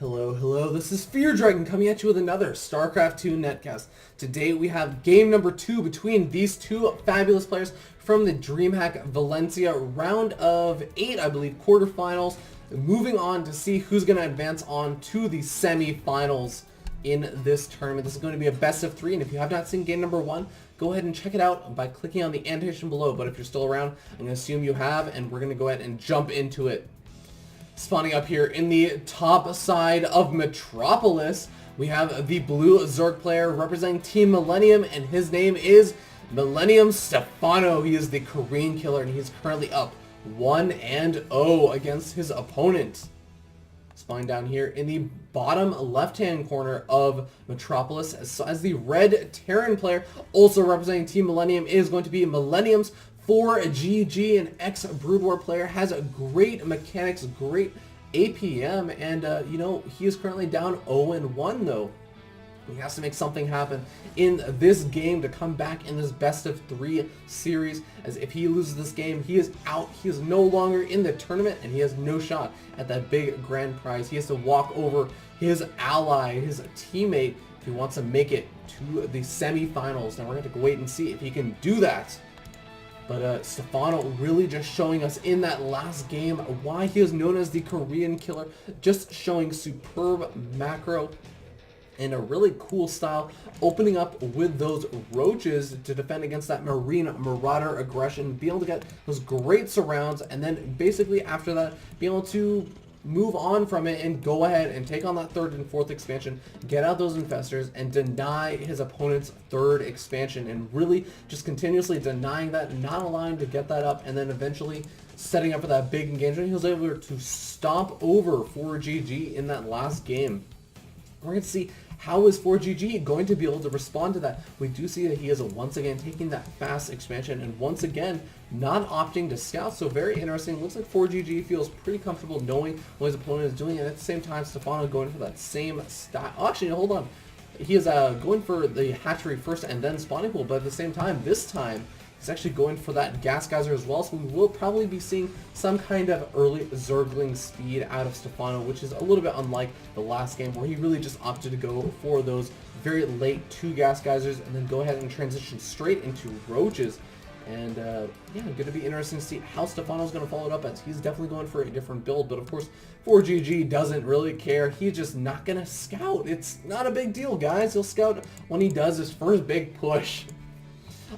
Hello, this is Fear Dragon coming at you with another StarCraft 2 netcast. Today we have game number 2 between these two fabulous players from the Dreamhack Valencia round of 8, I believe, quarterfinals. Moving on to see who's going to advance on to the semi-finals in this tournament. This is going to be a best of 3, and if you have not seen game number 1, go ahead and check it out by clicking on the annotation below. But if you're still around, I'm going to assume you have, and we're going to go ahead and jump into it. Spawning up here in the top side of Metropolis, we have the blue Zerg player representing Team Millennium, and his name is MilleniumForGGT. He is the Korean killer, and he's currently up 1-0 against his opponent. Spawning down here in the bottom left-hand corner of Metropolis, as the red Terran player, also representing Team Millennium, is going to be MilleniumForGG, an ex-Brood War player, has great mechanics, great APM, and he is currently down 0-1 though. He has to make something happen in this game to come back in this best of 3 series, as if he loses this game, he is out. He is no longer in the tournament, and he has no shot at that big grand prize. He has to walk over his ally, his teammate, if he wants to make it to the semi-finals. Now we're going to have to wait and see if he can do that. But Stephano really just showing us in that last game why he is known as the Korean killer, just showing superb macro and a really cool style, opening up with those roaches to defend against that Marine Marauder aggression, be able to get those great surrounds, and then basically after that, be able to move on from it and go ahead and take on that 3rd and 4th expansion, get out those infestors, and deny his opponent's 3rd expansion, and really just continuously denying that, not allowing to get that up, and then eventually setting up for that big engagement. He was able to stomp over ForGG in that last game. We're going to see how is ForGG going to be able to respond to that. We do see that he is once again taking that fast expansion and once again not opting to scout. So very interesting. Looks like ForGG feels pretty comfortable knowing what his opponent is doing, and at the same time Stephano going for that same style. Oh, actually, hold on. He is going for the hatchery first and then spawning pool, but at the same time, this time he's actually going for that gas geyser as well, so we will probably be seeing some kind of early Zergling speed out of Stephano, which is a little bit unlike the last game where he really just opted to go for those very late 2 gas geysers and then go ahead and transition straight into roaches. And yeah, going to be interesting to see how Stephano's going to follow it up, as he's definitely going for a different build. But of course, ForGG doesn't really care. He's just not going to scout. It's not a big deal, guys. He'll scout when he does his first big push.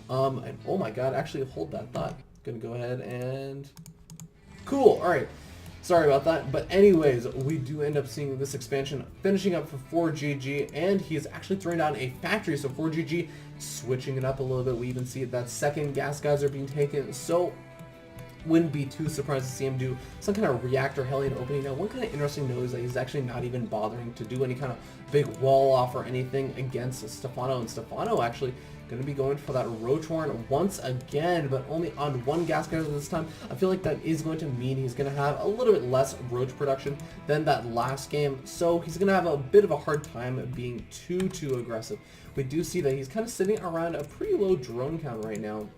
And oh my god, actually hold that thought. Gonna go ahead and cool. Alright, sorry about that, but anyways, we do end up seeing this expansion finishing up for ForGG, and he's actually throwing down a factory, so ForGG switching it up a little bit. We even see that second gas geyser being taken, so wouldn't be too surprised to see him do some kind of reactor Hellion opening. Now, one kind of interesting note is that he's actually not even bothering to do any kind of big wall off or anything against Stephano, and Stephano actually going to be going for that Roach Horn once again, but only on 1 gas geyser this time. I feel like that is going to mean he's going to have a little bit less Roach production than that last game, so he's going to have a bit of a hard time being too aggressive. We do see that he's kind of sitting around a pretty low drone count right now.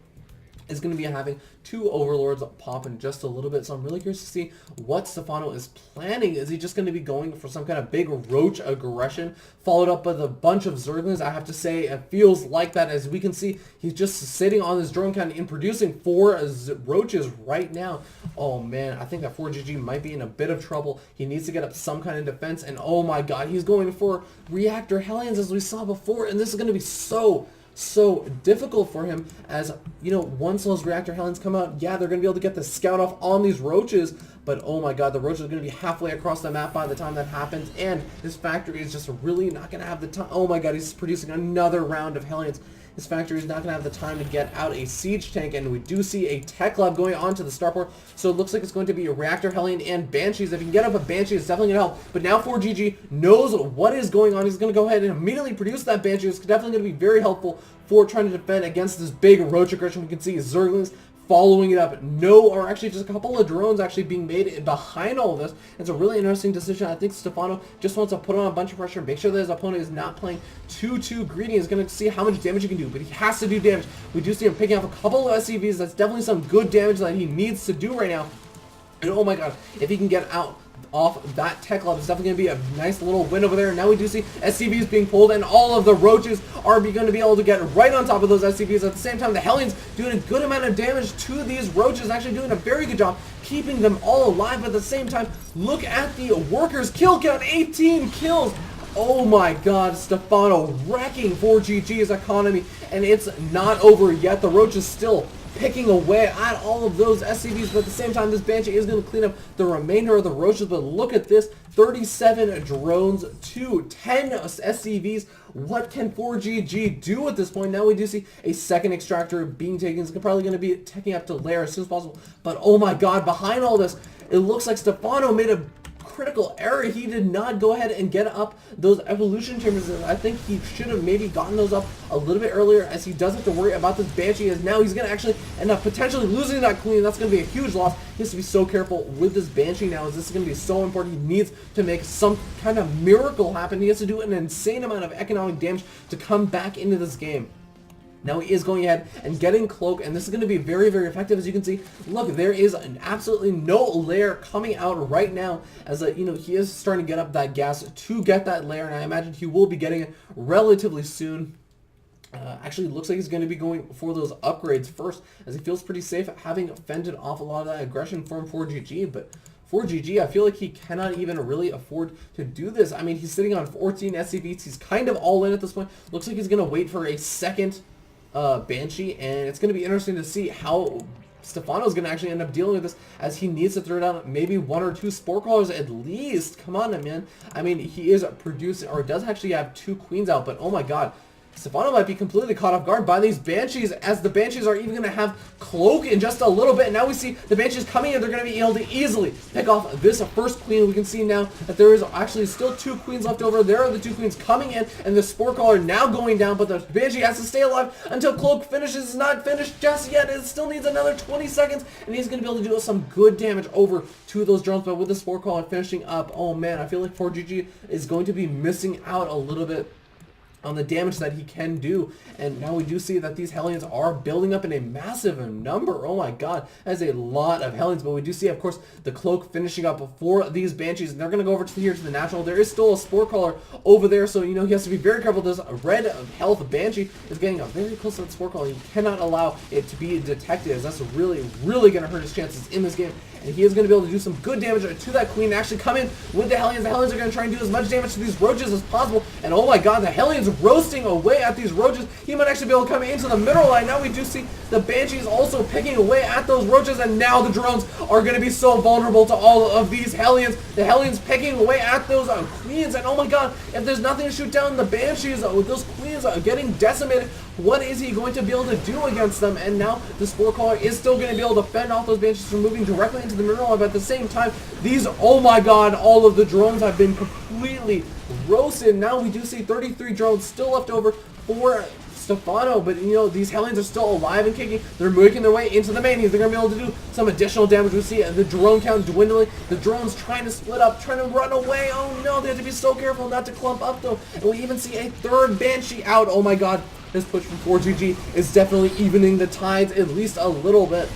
Is going to be having 2 overlords pop in just a little bit, so I'm really curious to see what Stephano is planning. Is he just going to be going for some kind of big roach aggression followed up with a bunch of Zerglings? I have to say it feels like that, as we can see he's just sitting on this drone count and producing 4 roaches right now. Oh man, I think that ForGG might be in a bit of trouble. He needs to get up some kind of defense, and oh my god, he's going for reactor Hellions as we saw before, and this is going to be so difficult for him, as once those reactor Hellions come out, yeah, they're going to be able to get the scout off on these roaches, but oh my god, the roaches are going to be halfway across the map by the time that happens, and this factory is just really not going to have the time. Oh my god, he's producing another round of Hellions. His factory is not going to have the time to get out a siege tank, and we do see a tech lab going on to the starport, so it looks like it's going to be a reactor Hellion and Banshees. If you can get up a Banshee, it's definitely going to help, but now ForGG knows what is going on. He's going to go ahead and immediately produce that Banshee. It's definitely going to be very helpful for trying to defend against this big roach aggression. We can see Zerglings following it up. No, or actually just a couple of drones actually being made behind all of this. It's a really interesting decision. I think Stephano just wants to put on a bunch of pressure, make sure that his opponent is not playing too greedy. He's going to see how much damage he can do, but he has to do damage. We do see him picking up a couple of SCVs. That's definitely some good damage that he needs to do right now. And oh my god, if he can get out off that tech lab. It's definitely going to be a nice little win over there. And now we do see SCVs being pulled, and all of the roaches are going to be able to get right on top of those SCVs. At the same time, the Hellions doing a good amount of damage to these roaches, actually doing a very good job keeping them all alive. But at the same time, look at the workers' kill count, 18 kills. Oh my god, Stephano wrecking 4GG's economy, and it's not over yet. The roach is still picking away at all of those SCVs, but at the same time, this Banshee is going to clean up the remainder of the roaches. But look at this, 37 drones to 10 SCVs. What can 4GG do at this point? Now we do see a second extractor being taken. It's probably going to be taking up to lair as soon as possible. But oh my god, behind all this, it looks like Stephano made a critical error. He did not go ahead and get up those evolution chambers. I think he should have maybe gotten those up a little bit earlier, as he doesn't have to worry about this Banshee, as now he's going to actually end up potentially losing that queen. That's going to be a huge loss. He has to be so careful with this Banshee now, as this is going to be so important. He needs to make some kind of miracle happen. He has to do an insane amount of economic damage to come back into this game. Now he is going ahead and getting Cloak, and this is going to be very, very effective. As you can see, look, there is absolutely no lair coming out right now, as he is starting to get up that gas to get that lair, and I imagine he will be getting it relatively soon. Actually, looks like he's going to be going for those upgrades first, as he feels pretty safe having fended off a lot of that aggression from 4GG, but 4GG, I feel like he cannot even really afford to do this. I mean, he's sitting on 14 SCVs. He's kind of all in at this point. Looks like he's going to wait for a second Banshee, and it's going to be interesting to see how Stephano is going to actually end up dealing with this, as he needs to throw down maybe 1 or 2 spore crawlers at least. Come on, man. I mean, he is producing, or does actually have 2 queens out, but oh my god, Stephano might be completely caught off guard by these Banshees, as the Banshees are even going to have Cloak in just a little bit. And now we see the Banshees coming in. They're going to be able to easily pick off this first queen. We can see now that there is actually still 2 queens left over. There are the 2 queens coming in, and the Spore Caller now going down, but the Banshee has to stay alive until Cloak finishes. It's not finished just yet. It still needs another 20 seconds, and he's going to be able to do some good damage over to those drones. But with the Spore Caller finishing up, oh man, I feel like 4GG is going to be missing out a little bit on the damage that he can do. And now we do see that these Hellions are building up in a massive number. Oh my god, that's a lot of Hellions. But we do see, of course, the Cloak finishing up for these Banshees, and they're going to go over to here to the natural. There is still a Spore Caller over there, so he has to be very careful. This red health Banshee is getting up very close to that Spore Caller. You cannot allow it to be detected, as that's really, really going to hurt his chances in this game. And he is going to be able to do some good damage to that queen and actually come in with the Hellions. The Hellions are going to try and do as much damage to these roaches as possible. And oh my god, the Hellions roasting away at these roaches. He might actually be able to come into the middle line. Now we do see the Banshees also picking away at those roaches, and now the drones are going to be so vulnerable to all of these Hellions. The Hellions picking away at those queens, and oh my god, if there's nothing to shoot down the Banshees with those queens getting decimated, what is he going to be able to do against them? And now the Spore Caller is still going to be able to fend off those Banshees from moving directly into the middle line, but at the same time, these, oh my god, all of the drones have been completely roasted. Now we do see 33 drones still left over for Stephano, but these Hellions are still alive and kicking. They're making their way into the mainies. They're going to be able to do some additional damage. We see the drone count dwindling. The drones trying to split up, trying to run away. Oh no, they have to be so careful not to clump up though. And we even see a third Banshee out. Oh my god, this push from 4GG is definitely evening the tides at least a little bit.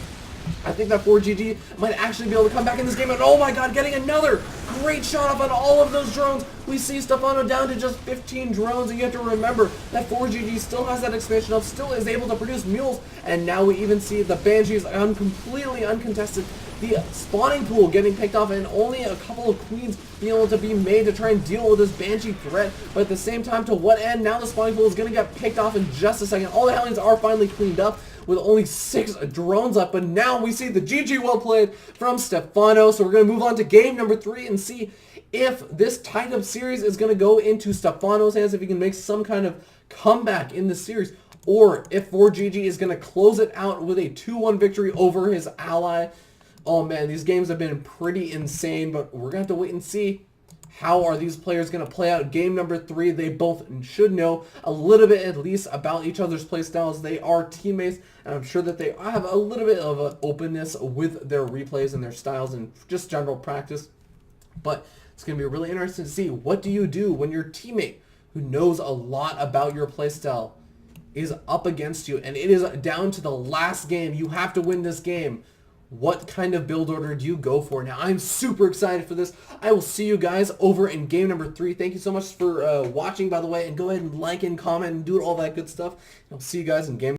I think that 4GG might actually be able to come back in this game, and oh my god, getting another great shot off on all of those drones. We see Stephano down to just 15 drones, and you have to remember that 4GG still has that expansion up, still is able to produce mules, and now we even see the Banshees completely uncontested. The spawning pool getting picked off, and only a couple of queens being able to be made to try and deal with this Banshee threat. But at the same time, to what end? Now the spawning pool is going to get picked off in just a second. All the Hellions are finally cleaned up with only 6 drones up, but now we see the GG well played from Stephano. So we're going to move on to game number 3 and see if this tied up series is going to go into Stephano's hands, if he can make some kind of comeback in the series, or if 4GG is going to close it out with a 2-1 victory over his ally. Oh man, these games have been pretty insane, but we're going to have to wait and see. How are these players going to play out game number 3? They both should know a little bit at least about each other's playstyles. They are teammates, and I'm sure that they have a little bit of an openness with their replays and their styles and just general practice. But it's going to be really interesting to see, what do you do when your teammate who knows a lot about your playstyle is up against you, and it is down to the last game. You have to win this game. What kind of build order do you go for? Now, I'm super excited for this. I will see you guys over in game number 3. Thank you so much for watching, by the way, and go ahead and like and comment and do all that good stuff. I'll see you guys in game